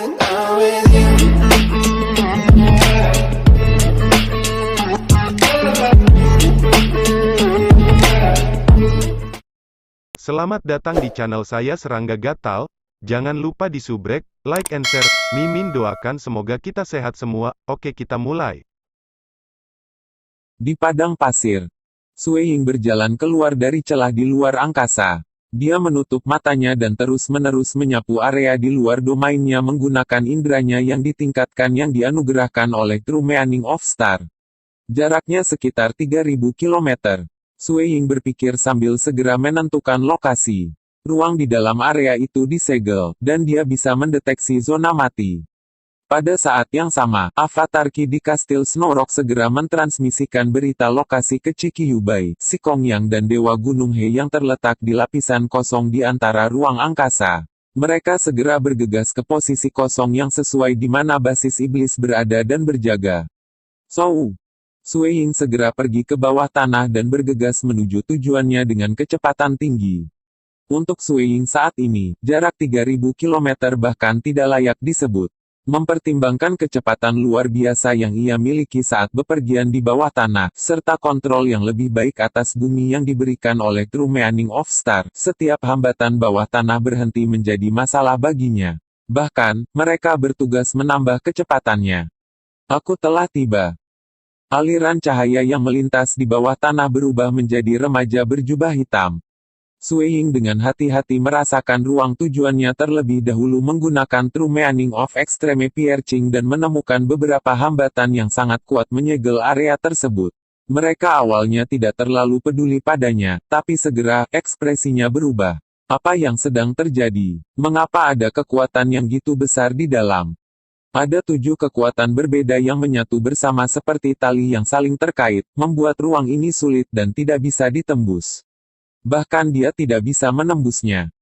when I'm with you. Selamat datang di channel saya Serangga Gatal. Jangan lupa di subrek, like and share. Mimin doakan semoga kita sehat semua. Oke, kita mulai. Di padang pasir, Sui Ying berjalan keluar dari celah di luar angkasa. Dia menutup matanya dan terus-menerus menyapu area di luar domainnya menggunakan indranya yang ditingkatkan yang dianugerahkan oleh True Meaning of Star. Jaraknya sekitar 3000 km. Sui Ying berpikir sambil segera menentukan lokasi. Ruang di dalam area itu disegel, dan dia bisa mendeteksi zona mati. Pada saat yang sama, Avatar Ki di Kastil Snorok segera mentransmisikan berita lokasi ke Chikyubai, Sikongyang dan Dewa Gunung He yang terletak di lapisan kosong di antara ruang angkasa. Mereka segera bergegas ke posisi kosong yang sesuai di mana basis iblis berada dan berjaga. Sui Ying segera pergi ke bawah tanah dan bergegas menuju tujuannya dengan kecepatan tinggi. Untuk Sui Ying saat ini, jarak 3000 km bahkan tidak layak disebut. Mempertimbangkan kecepatan luar biasa yang ia miliki saat bepergian di bawah tanah, serta kontrol yang lebih baik atas bumi yang diberikan oleh True Meaning of Star, setiap hambatan bawah tanah berhenti menjadi masalah baginya. Bahkan, mereka bertugas menambah kecepatannya. Aku telah tiba. Aliran cahaya yang melintas di bawah tanah berubah menjadi remaja berjubah hitam. Sui Ying dengan hati-hati merasakan ruang tujuannya terlebih dahulu menggunakan True Meaning of Extreme Piercing dan menemukan beberapa hambatan yang sangat kuat menyegel area tersebut. Mereka awalnya tidak terlalu peduli padanya, tapi segera ekspresinya berubah. Apa yang sedang terjadi? Mengapa ada kekuatan yang gitu besar di dalam? Ada 7 kekuatan berbeda yang menyatu bersama seperti tali yang saling terkait, membuat ruang ini sulit dan tidak bisa ditembus. Bahkan dia tidak bisa menembusnya.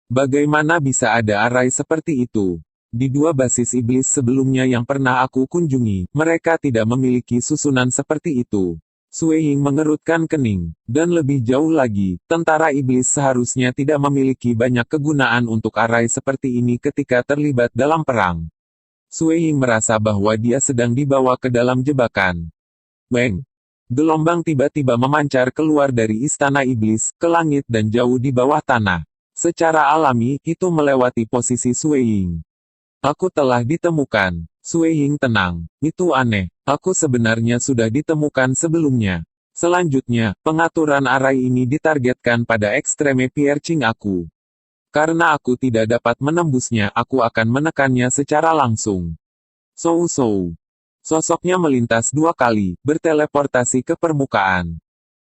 Bagaimana bisa ada arai seperti itu? Di 2 basis iblis sebelumnya yang pernah aku kunjungi, mereka tidak memiliki susunan seperti itu. Sui Ying mengerutkan kening. Dan lebih jauh lagi, tentara iblis seharusnya tidak memiliki banyak kegunaan untuk arai seperti ini ketika terlibat dalam perang. Sui Ying merasa bahwa dia sedang dibawa ke dalam jebakan. Bang! Gelombang tiba-tiba memancar keluar dari istana iblis, ke langit dan jauh di bawah tanah. Secara alami, itu melewati posisi Sui Ying. Aku telah ditemukan. Sui Ying tenang. Itu aneh. Aku sebenarnya sudah ditemukan sebelumnya. Selanjutnya, pengaturan arai ini ditargetkan pada ekstreme piercing aku. Karena aku tidak dapat menembusnya, aku akan menekannya secara langsung. Sosoknya melintas 2 kali, berteleportasi ke permukaan.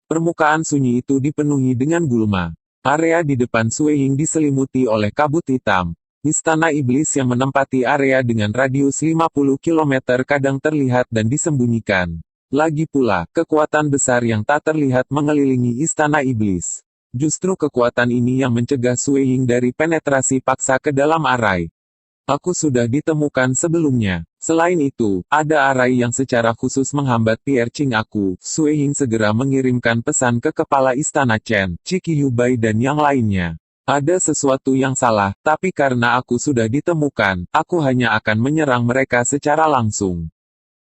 Permukaan sunyi itu dipenuhi dengan gulma. Area di depan Sui Ying diselimuti oleh kabut hitam. Istana iblis yang menempati area dengan radius 50 km kadang terlihat dan disembunyikan. Lagi pula, kekuatan besar yang tak terlihat mengelilingi istana iblis. Justru kekuatan ini yang mencegah Sui Ying dari penetrasi paksa ke dalam arai. Aku sudah ditemukan sebelumnya. Selain itu, ada arai yang secara khusus menghambat piercing aku. Sui Ying segera mengirimkan pesan ke kepala istana Chen, Chikyubai dan yang lainnya. Ada sesuatu yang salah, tapi karena aku sudah ditemukan, aku hanya akan menyerang mereka secara langsung.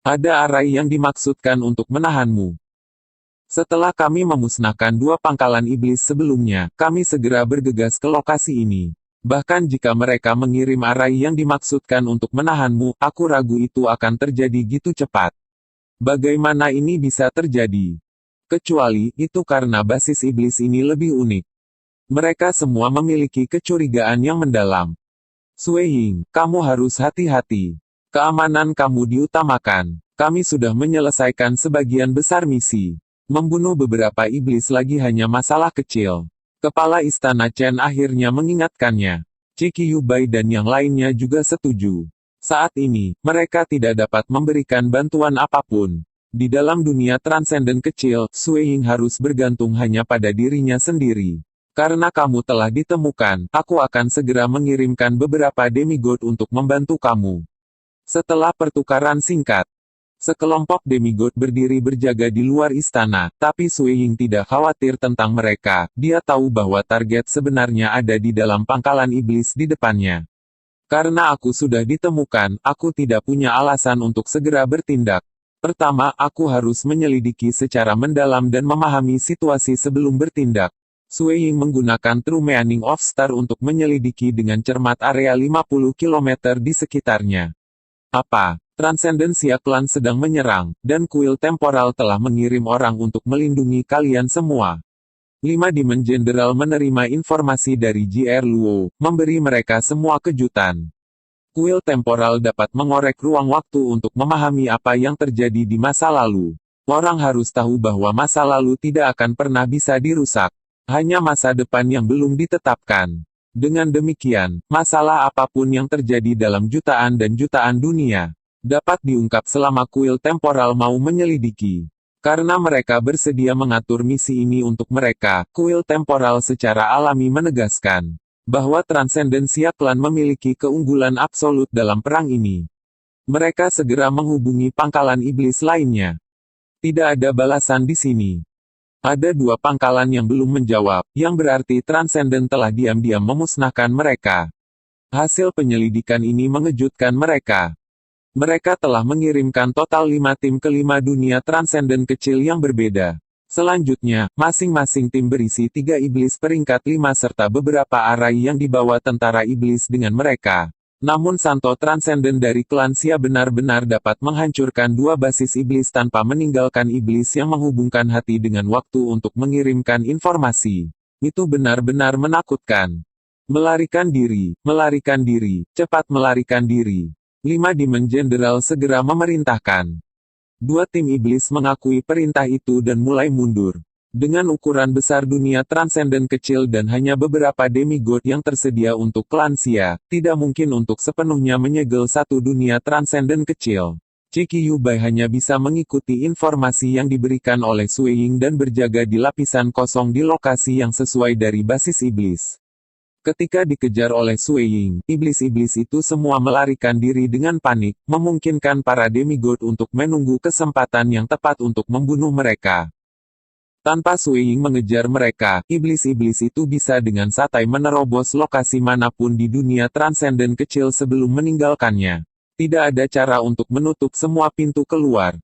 Ada arai yang dimaksudkan untuk menahanmu. Setelah kami memusnahkan 2 pangkalan iblis sebelumnya, kami segera bergegas ke lokasi ini. Bahkan jika mereka mengirim arai yang dimaksudkan untuk menahanmu, aku ragu itu akan terjadi gitu cepat. Bagaimana ini bisa terjadi? Kecuali, itu karena basis iblis ini lebih unik. Mereka semua memiliki kecurigaan yang mendalam. Sui Ying, kamu harus hati-hati. Keamanan kamu diutamakan. Kami sudah menyelesaikan sebagian besar misi. Membunuh beberapa iblis lagi hanya masalah kecil. Kepala istana Chen akhirnya mengingatkannya. Chikyubai dan yang lainnya juga setuju. Saat ini, mereka tidak dapat memberikan bantuan apapun. Di dalam dunia transenden kecil, Sui Ying harus bergantung hanya pada dirinya sendiri. Karena kamu telah ditemukan, aku akan segera mengirimkan beberapa demigod untuk membantu kamu. Setelah pertukaran singkat, sekelompok demigod berdiri berjaga di luar istana, tapi Sui Ying tidak khawatir tentang mereka. Dia tahu bahwa target sebenarnya ada di dalam pangkalan iblis di depannya. Karena aku sudah ditemukan, aku tidak punya alasan untuk segera bertindak. Pertama, aku harus menyelidiki secara mendalam dan memahami situasi sebelum bertindak. Sui Ying menggunakan True Meaning of Star untuk menyelidiki dengan cermat area 50 km di sekitarnya. Apa? Transcendensia Clan sedang menyerang, dan kuil temporal telah mengirim orang untuk melindungi kalian semua. 5 Demon General menerima informasi dari JR Luo, memberi mereka semua kejutan. Kuil temporal dapat mengorek ruang waktu untuk memahami apa yang terjadi di masa lalu. Orang harus tahu bahwa masa lalu tidak akan pernah bisa dirusak. Hanya masa depan yang belum ditetapkan. Dengan demikian, masalah apapun yang terjadi dalam jutaan dan jutaan dunia, dapat diungkap selama kuil temporal mau menyelidiki. Karena mereka bersedia mengatur misi ini untuk mereka, kuil temporal secara alami menegaskan bahwa Transcendensia Clan memiliki keunggulan absolut dalam perang ini. Mereka segera menghubungi pangkalan iblis lainnya. Tidak ada balasan di sini. Ada 2 pangkalan yang belum menjawab, yang berarti Transcendent telah diam-diam memusnahkan mereka. Hasil penyelidikan ini mengejutkan mereka. Mereka telah mengirimkan total 5 tim ke 5 dunia Transcendent kecil yang berbeda. Selanjutnya, masing-masing tim berisi 3 iblis peringkat 5 serta beberapa arai yang dibawa tentara iblis dengan mereka. Namun Santo Transcendent dari klan Xia benar-benar dapat menghancurkan 2 basis iblis tanpa meninggalkan iblis yang menghubungkan hati dengan waktu untuk mengirimkan informasi. Itu benar-benar menakutkan. Melarikan diri, cepat melarikan diri. 5 Demon General segera memerintahkan. 2 tim iblis mengakui perintah itu dan mulai mundur. Dengan ukuran besar dunia Transcendent kecil dan hanya beberapa demigod yang tersedia untuk klan Xia, tidak mungkin untuk sepenuhnya menyegel satu dunia Transcendent kecil. Ciki Yubai hanya bisa mengikuti informasi yang diberikan oleh Sui Ying dan berjaga di lapisan kosong di lokasi yang sesuai dari basis iblis. Ketika dikejar oleh Sui Ying, iblis-iblis itu semua melarikan diri dengan panik, memungkinkan para demigod untuk menunggu kesempatan yang tepat untuk membunuh mereka. Tanpa Sui Ying mengejar mereka, iblis-iblis itu bisa dengan santai menerobos lokasi manapun di dunia Transcendent kecil sebelum meninggalkannya. Tidak ada cara untuk menutup semua pintu keluar.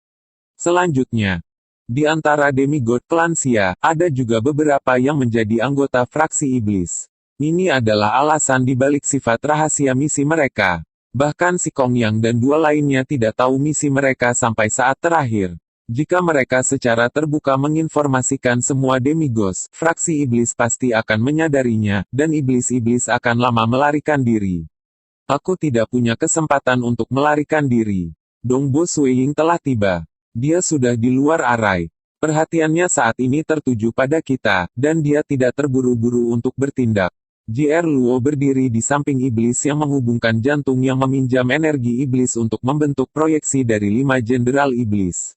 Selanjutnya, di antara demigod klan Xia, ada juga beberapa yang menjadi anggota fraksi iblis. Ini adalah alasan dibalik sifat rahasia misi mereka. Bahkan si Kong Yang dan 2 lainnya tidak tahu misi mereka sampai saat terakhir. Jika mereka secara terbuka menginformasikan semua demigods, fraksi iblis pasti akan menyadarinya, dan iblis-iblis akan lama melarikan diri. Aku tidak punya kesempatan untuk melarikan diri. Dongbo Sui Ying telah tiba. Dia sudah di luar arai. Perhatiannya saat ini tertuju pada kita, dan dia tidak terburu-buru untuk bertindak. JR Luo berdiri di samping iblis yang menghubungkan jantung yang meminjam energi iblis untuk membentuk proyeksi dari 5 jenderal iblis.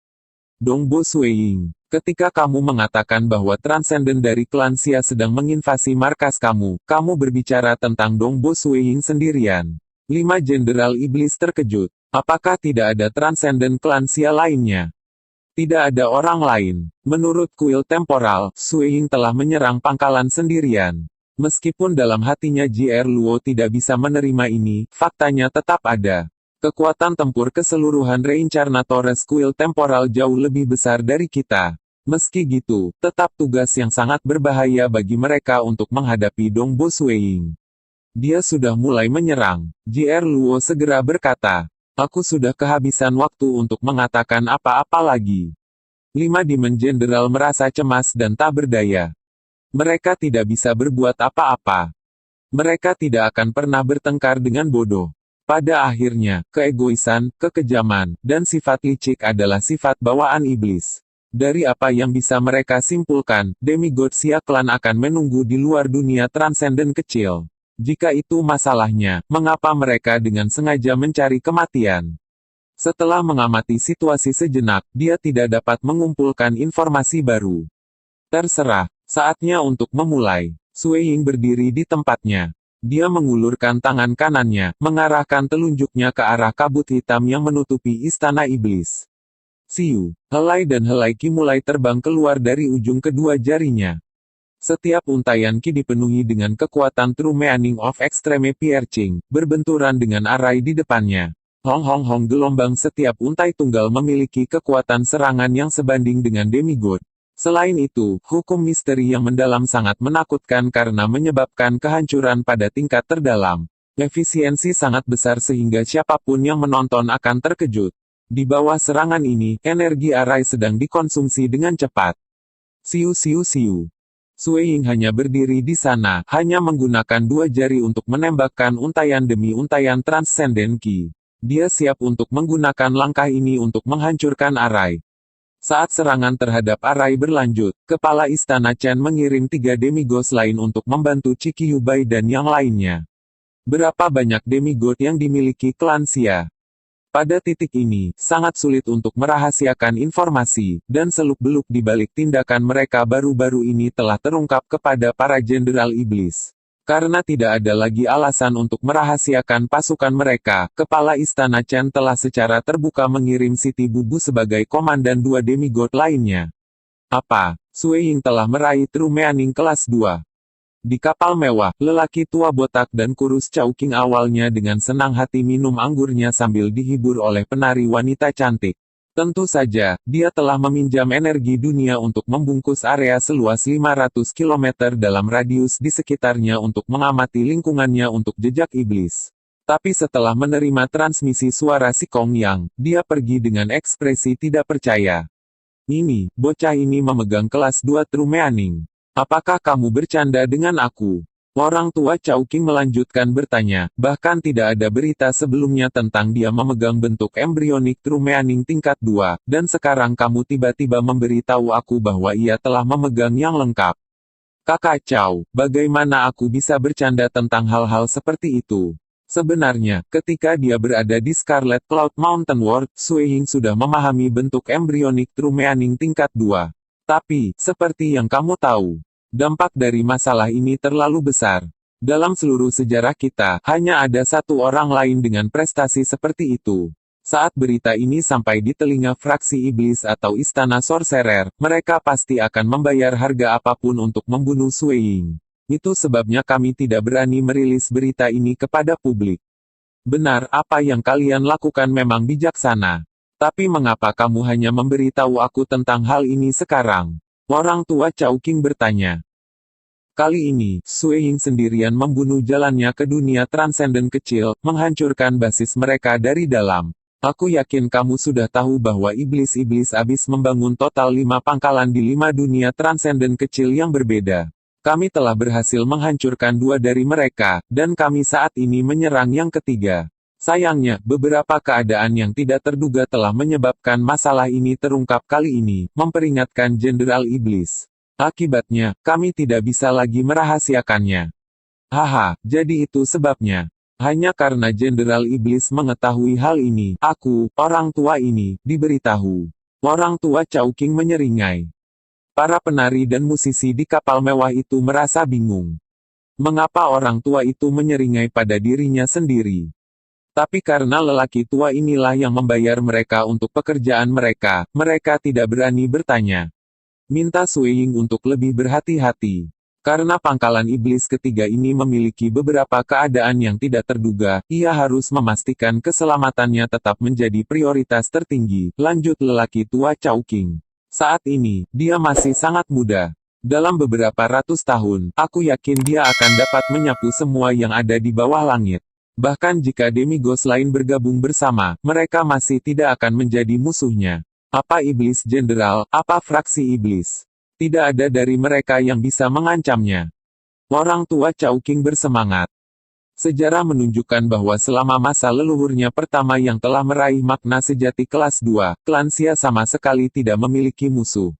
Dongbo Sui Ying, ketika kamu mengatakan bahwa Transcendent dari klan Xia sedang menginvasi markas kamu berbicara tentang Dongbo Sui Ying sendirian. 5 jenderal iblis terkejut. Apakah tidak ada Transcendent klan Xia lainnya? Tidak ada orang lain. Menurut kuil temporal, Sui Ying telah menyerang pangkalan sendirian. Meskipun dalam hatinya JR Luo tidak bisa menerima ini, faktanya tetap ada. Kekuatan tempur keseluruhan Reincarnatores kuil temporal jauh lebih besar dari kita. Meski gitu, tetap tugas yang sangat berbahaya bagi mereka untuk menghadapi Dongbo Sui Ying. Dia sudah mulai menyerang. JR Luo segera berkata, aku sudah kehabisan waktu untuk mengatakan apa-apa lagi. 5 Demon General merasa cemas dan tak berdaya. Mereka tidak bisa berbuat apa-apa. Mereka tidak akan pernah bertengkar dengan bodoh. Pada akhirnya, keegoisan, kekejaman, dan sifat licik adalah sifat bawaan iblis. Dari apa yang bisa mereka simpulkan, demigod Xia Clan akan menunggu di luar dunia Transcendent kecil. Jika itu masalahnya, mengapa mereka dengan sengaja mencari kematian? Setelah mengamati situasi sejenak, dia tidak dapat mengumpulkan informasi baru. Terserah. Saatnya untuk memulai. Sui Ying berdiri di tempatnya. Dia mengulurkan tangan kanannya, mengarahkan telunjuknya ke arah kabut hitam yang menutupi istana iblis. Siu, helai dan helai ki mulai terbang keluar dari ujung kedua jarinya. Setiap untayan Ki dipenuhi dengan kekuatan True Meaning of Extreme Piercing, berbenturan dengan arai di depannya. Hong hong hong, gelombang setiap untai tunggal memiliki kekuatan serangan yang sebanding dengan demigod. Selain itu, hukum misteri yang mendalam sangat menakutkan karena menyebabkan kehancuran pada tingkat terdalam. Efisiensi sangat besar sehingga siapapun yang menonton akan terkejut. Di bawah serangan ini, energi arai sedang dikonsumsi dengan cepat. Siu siu siu. Sue Ying hanya berdiri di sana, hanya menggunakan dua jari untuk menembakkan untayan demi untayan transcendent Ki. Dia siap untuk menggunakan langkah ini untuk menghancurkan arai. Saat serangan terhadap arai berlanjut, Kepala Istana Chen mengirim 3 demigod lain untuk membantu Ciki Yubai dan yang lainnya. Berapa banyak demigod yang dimiliki klan Xia? Pada titik ini, sangat sulit untuk merahasiakan informasi, dan seluk-beluk di balik tindakan mereka baru-baru ini telah terungkap kepada para jenderal iblis. Karena tidak ada lagi alasan untuk merahasiakan pasukan mereka, Kepala Istana Chen telah secara terbuka mengirim Siti Bubu sebagai komandan 2 demigod lainnya. Apa? Sue Ying telah meraih True Meaning kelas 2. Di kapal mewah, lelaki tua botak dan kurus Chowking awalnya dengan senang hati minum anggurnya sambil dihibur oleh penari wanita cantik. Tentu saja, dia telah meminjam energi dunia untuk membungkus area seluas 500 km dalam radius di sekitarnya untuk mengamati lingkungannya untuk jejak iblis. Tapi setelah menerima transmisi suara si Kong Yang, dia pergi dengan ekspresi tidak percaya. Ini, bocah ini memegang kelas 2 True Meaning. Apakah kamu bercanda dengan aku? Orang tua Chowking melanjutkan bertanya, bahkan tidak ada berita sebelumnya tentang dia memegang bentuk embrionik True Meaning tingkat 2, dan sekarang kamu tiba-tiba memberitahu aku bahwa ia telah memegang yang lengkap. Kakak Chow, bagaimana aku bisa bercanda tentang hal-hal seperti itu? Sebenarnya, ketika dia berada di Scarlet Cloud Mountain World, Sue Ying sudah memahami bentuk embrionik True Meaning tingkat 2. Tapi, seperti yang kamu tahu, dampak dari masalah ini terlalu besar. Dalam seluruh sejarah kita, hanya ada satu orang lain dengan prestasi seperti itu. Saat berita ini sampai di telinga fraksi iblis atau istana sorcerer, mereka pasti akan membayar harga apapun untuk membunuh Sue Ying. Itu sebabnya kami tidak berani merilis berita ini kepada publik. Benar, apa yang kalian lakukan memang bijaksana. Tapi mengapa kamu hanya memberitahu aku tentang hal ini sekarang? Orang tua Chowking bertanya. Kali ini, Sue Ying sendirian membunuh jalannya ke dunia transenden kecil, menghancurkan basis mereka dari dalam. Aku yakin kamu sudah tahu bahwa iblis-iblis abis membangun total 5 pangkalan di 5 dunia transenden kecil yang berbeda. Kami telah berhasil menghancurkan 2 dari mereka, dan kami saat ini menyerang yang ketiga. Sayangnya, beberapa keadaan yang tidak terduga telah menyebabkan masalah ini terungkap kali ini, memperingatkan Jenderal Iblis. Akibatnya, kami tidak bisa lagi merahasiakannya. Haha, jadi itu sebabnya. Hanya karena Jenderal Iblis mengetahui hal ini, aku, orang tua ini, diberitahu. Orang tua Chowking menyeringai. Para penari dan musisi di kapal mewah itu merasa bingung. Mengapa orang tua itu menyeringai pada dirinya sendiri? Tapi karena lelaki tua inilah yang membayar mereka untuk pekerjaan mereka, mereka tidak berani bertanya. Minta Sue Ying untuk lebih berhati-hati. Karena pangkalan iblis ketiga ini memiliki beberapa keadaan yang tidak terduga, ia harus memastikan keselamatannya tetap menjadi prioritas tertinggi, lanjut lelaki tua Chowking. Saat ini, dia masih sangat muda. Dalam beberapa ratus tahun, aku yakin dia akan dapat menyapu semua yang ada di bawah langit. Bahkan jika demigod lain bergabung bersama, mereka masih tidak akan menjadi musuhnya. Apa iblis jenderal, apa fraksi iblis? Tidak ada dari mereka yang bisa mengancamnya. Orang tua Chowking bersemangat. Sejarah menunjukkan bahwa selama masa leluhurnya pertama yang telah meraih makna sejati kelas 2, klan Xia sama sekali tidak memiliki musuh.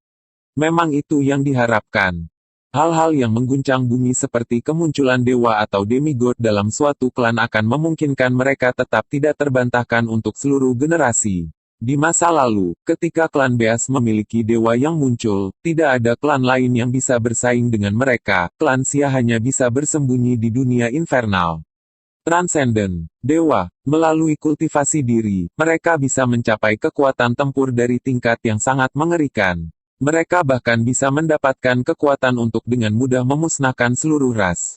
Memang itu yang diharapkan. Hal-hal yang mengguncang bumi seperti kemunculan dewa atau demigod dalam suatu klan akan memungkinkan mereka tetap tidak terbantahkan untuk seluruh generasi. Di masa lalu, ketika klan Beas memiliki dewa yang muncul, tidak ada klan lain yang bisa bersaing dengan mereka, klan Xia hanya bisa bersembunyi di dunia infernal. Transcendent, dewa, melalui kultivasi diri, mereka bisa mencapai kekuatan tempur dari tingkat yang sangat mengerikan. Mereka bahkan bisa mendapatkan kekuatan untuk dengan mudah memusnahkan seluruh ras.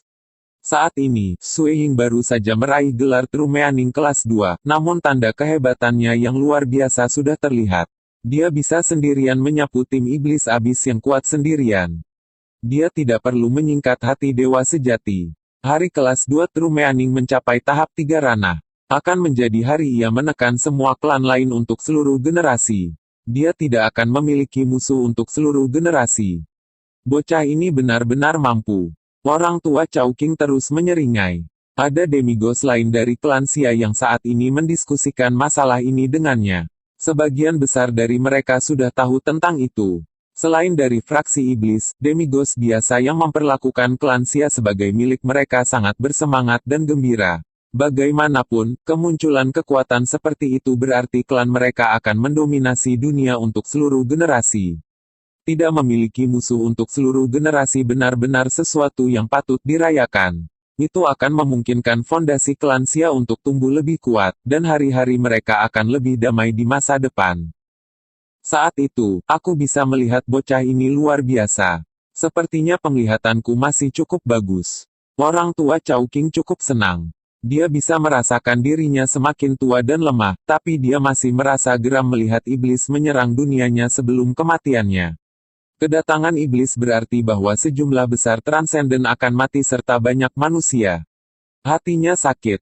Saat ini, Sue Ying baru saja meraih gelar True Meaning kelas 2, namun tanda kehebatannya yang luar biasa sudah terlihat. Dia bisa sendirian menyapu tim iblis abis yang kuat sendirian. Dia tidak perlu menyingkat hati dewa sejati. Hari kelas 2 True Meaning mencapai tahap 3 ranah. Akan menjadi hari ia menekan semua klan lain untuk seluruh generasi. Dia tidak akan memiliki musuh untuk seluruh generasi. Bocah ini benar-benar mampu. Orang tua Chowking terus menyeringai. Ada demigos lain dari klan Xia yang saat ini mendiskusikan masalah ini dengannya. Sebagian besar dari mereka sudah tahu tentang itu. Selain dari fraksi iblis, demigos biasa yang memperlakukan klan Xia sebagai milik mereka sangat bersemangat dan gembira. Bagaimanapun, kemunculan kekuatan seperti itu berarti klan mereka akan mendominasi dunia untuk seluruh generasi. Tidak memiliki musuh untuk seluruh generasi benar-benar sesuatu yang patut dirayakan. Itu akan memungkinkan fondasi klan Xia untuk tumbuh lebih kuat, dan hari-hari mereka akan lebih damai di masa depan. Saat itu, aku bisa melihat bocah ini luar biasa. Sepertinya penglihatanku masih cukup bagus. Orang tua Chowking cukup senang. Dia bisa merasakan dirinya semakin tua dan lemah, tapi dia masih merasa geram melihat iblis menyerang dunianya sebelum kematiannya. Kedatangan iblis berarti bahwa sejumlah besar transenden akan mati serta banyak manusia. Hatinya sakit.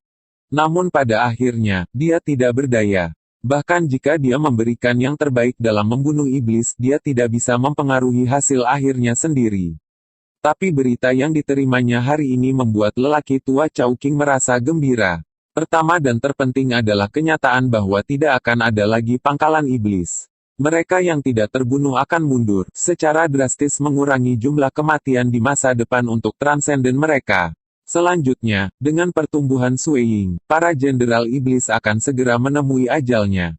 Namun pada akhirnya, dia tidak berdaya. Bahkan jika dia memberikan yang terbaik dalam membunuh iblis, dia tidak bisa mempengaruhi hasil akhirnya sendiri. Tapi berita yang diterimanya hari ini membuat lelaki tua Chowking merasa gembira. Pertama dan terpenting adalah kenyataan bahwa tidak akan ada lagi pangkalan iblis. Mereka yang tidak terbunuh akan mundur, secara drastis mengurangi jumlah kematian di masa depan untuk transenden mereka. Selanjutnya, dengan pertumbuhan Sue Ying, para jenderal iblis akan segera menemui ajalnya.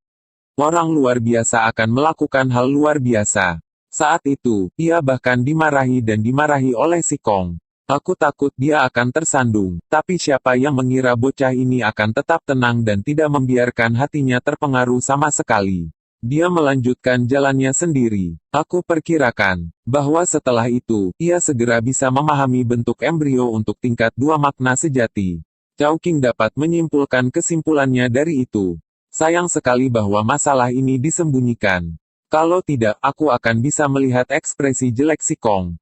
Orang luar biasa akan melakukan hal luar biasa. Saat itu, ia bahkan dimarahi dan dimarahi oleh si Kong. Aku takut dia akan tersandung, tapi siapa yang mengira bocah ini akan tetap tenang dan tidak membiarkan hatinya terpengaruh sama sekali. Dia melanjutkan jalannya sendiri. Aku perkirakan bahwa setelah itu, ia segera bisa memahami bentuk embrio untuk tingkat 2 makna sejati. Chowking dapat menyimpulkan kesimpulannya dari itu. Sayang sekali bahwa masalah ini disembunyikan. Kalau tidak, aku akan bisa melihat ekspresi jelek si Kong.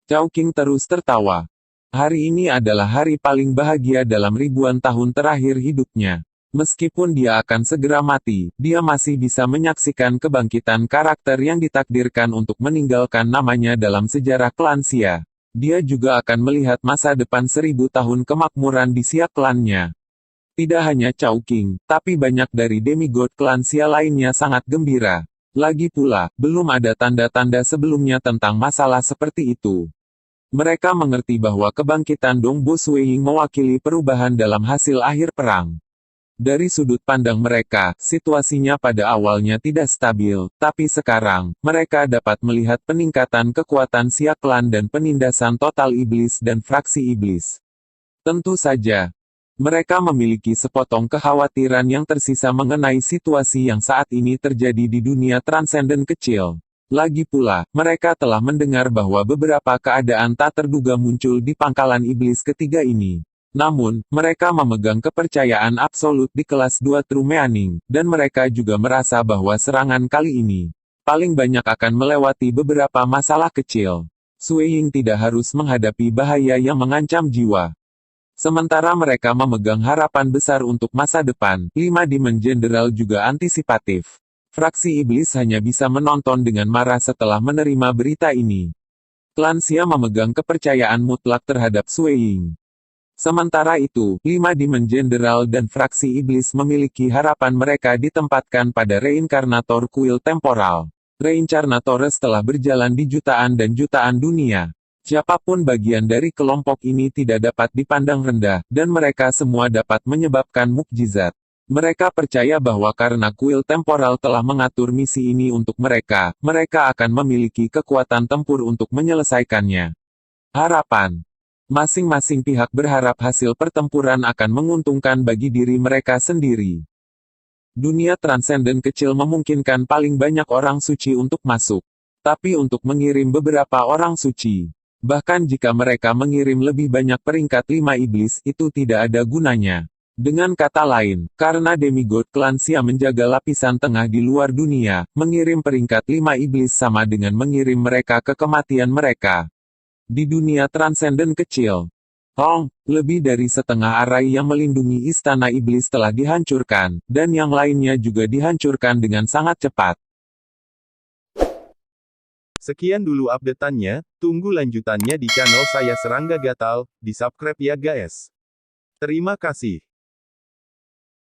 Chowking terus tertawa. Hari ini adalah hari paling bahagia dalam ribuan tahun terakhir hidupnya. Meskipun dia akan segera mati, dia masih bisa menyaksikan kebangkitan karakter yang ditakdirkan untuk meninggalkan namanya dalam sejarah klan Xia. Dia juga akan melihat masa depan 1000 tahun kemakmuran di Xia klannya. Tidak hanya Chowking, tapi banyak dari demigod klan Xia lainnya sangat gembira. Lagi pula, belum ada tanda-tanda sebelumnya tentang masalah seperti itu. Mereka mengerti bahwa kebangkitan Dongbo Sue Ying mewakili perubahan dalam hasil akhir perang. Dari sudut pandang mereka, situasinya pada awalnya tidak stabil, tapi sekarang, mereka dapat melihat peningkatan kekuatan Xia Klan dan penindasan total iblis dan fraksi iblis. Tentu saja, mereka memiliki sepotong kekhawatiran yang tersisa mengenai situasi yang saat ini terjadi di dunia transenden kecil. Lagi pula, mereka telah mendengar bahwa beberapa keadaan tak terduga muncul di pangkalan iblis ketiga ini. Namun, mereka memegang kepercayaan absolut di kelas 2 True Meaning, dan mereka juga merasa bahwa serangan kali ini paling banyak akan melewati beberapa masalah kecil. Sue Ying tidak harus menghadapi bahaya yang mengancam jiwa. Sementara mereka memegang harapan besar untuk masa depan, 5 Demon General juga antisipatif. Fraksi iblis hanya bisa menonton dengan marah setelah menerima berita ini. Klan Xia memegang kepercayaan mutlak terhadap Sue Ying. Sementara itu, 5 Demon General dan fraksi iblis memiliki harapan mereka ditempatkan pada reinkarnator kuil temporal. Reinkarnatores telah berjalan di jutaan dan jutaan dunia. Siapapun bagian dari kelompok ini tidak dapat dipandang rendah, dan mereka semua dapat menyebabkan mukjizat. Mereka percaya bahwa karena kuil temporal telah mengatur misi ini untuk mereka, mereka akan memiliki kekuatan tempur untuk menyelesaikannya. Harapan. Masing-masing pihak berharap hasil pertempuran akan menguntungkan bagi diri mereka sendiri. Dunia transenden kecil memungkinkan paling banyak orang suci untuk masuk. tapi untuk mengirim beberapa orang suci. Bahkan jika mereka mengirim lebih banyak peringkat 5 iblis, itu tidak ada gunanya. Dengan kata lain, karena demigod klan Xia menjaga lapisan tengah di luar dunia, mengirim peringkat 5 iblis sama dengan mengirim mereka ke kematian mereka. Di dunia transenden kecil, lebih dari setengah arai yang melindungi istana iblis telah dihancurkan, dan yang lainnya juga dihancurkan dengan sangat cepat. Sekian dulu update-annya, tunggu lanjutannya di channel saya Serangga Gatal, di subscribe ya guys. Terima kasih.